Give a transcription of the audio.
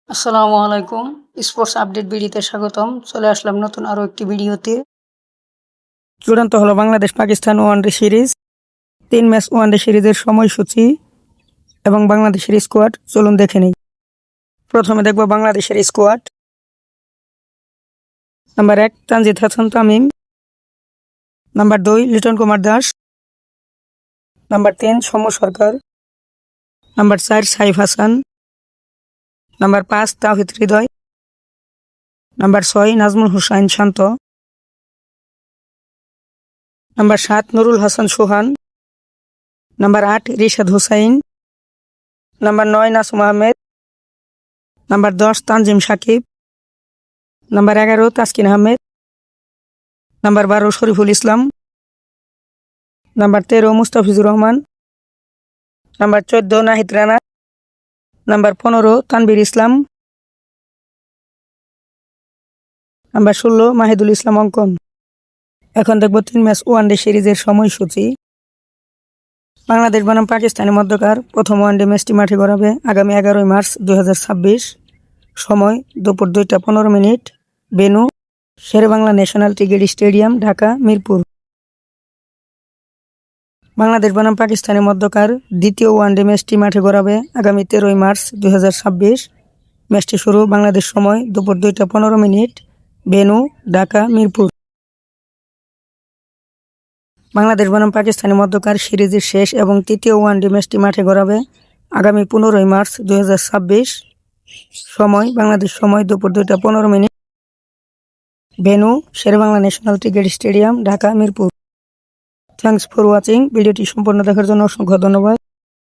আসসালামু আলাইকুম। Sports update ভিডিওতে স্বাগতম। চলে আসলাম নতুন আরও একটি ভিডিওতে। চূড়ান্ত হলো Bangladesh Pakistan one day series. 3 match one day সিরিজের সময়সূচি এবং বাংলাদেশের স্কোয়াড চলুন দেখে নিই। প্রথমে দেখব বাংলাদেশের squad. Number 1 Tanzid Hasan Tamim, number 2 Liton Kumar Das, number 3 Soumya Sarkar, number 4 Saif Hasan, number 5 Towhid Hridoy, number 6 Najmul Hossain Shanto, number 7 Nurul Hasan Sohan, number 8 Rishad Hossain, number 9 Nasum Ahmed, number 10 Tanzim Sakib, number 11 Taskin Ahmed, number 12 Shoriful Islam, number 13 Mustafizur Rahman, number 14 Nahid Rana, number 15 Tanvir Islam, number 16 Mahidul ইসলাম অঙ্কন। এখন দেখব 3 ম্যাচ ওয়ানডে সিরিজের সময়সূচি। বাংলাদেশ বনাম পাকিস্তানের মধ্যকার প্রথম ওয়ানডে ম্যাচটি মাঠে গড়াবে আগামী 11 মার্চ 2026। সময় দুপুর 2টা 15 minute. Venue Sher-e-Bangla national cricket stadium, Dhaka Mirpur. Bangladesh বনাম পাকিস্তানের মধ্যকার দ্বিতীয় ওয়ানডে ম্যাচটি মাঠে গড়াবে আগামী 13 মার্চ 2026। ম্যাচটি শুরু বাংলাদেশ সময় দুপুর 2টা 15 মিনিট। ভেন্যু ঢাকা মিরপুর। বাংলাদেশ বনাম পাকিস্তানের মধ্যকার সিরিজের শেষ এবং তৃতীয় ওয়ানডে ম্যাচটি মাঠে গড়াবে আগামী 15 মার্চ 2026। সময় বাংলাদেশ সময় দুপুর 2টা 15 minute. Venue Sher-e-Bangla national cricket stadium, Dhaka Mirpur. Thanks for watching. ভিডিওটি সম্পূর্ণ দেখার জন্য অসংখ্য ধন্যবাদ।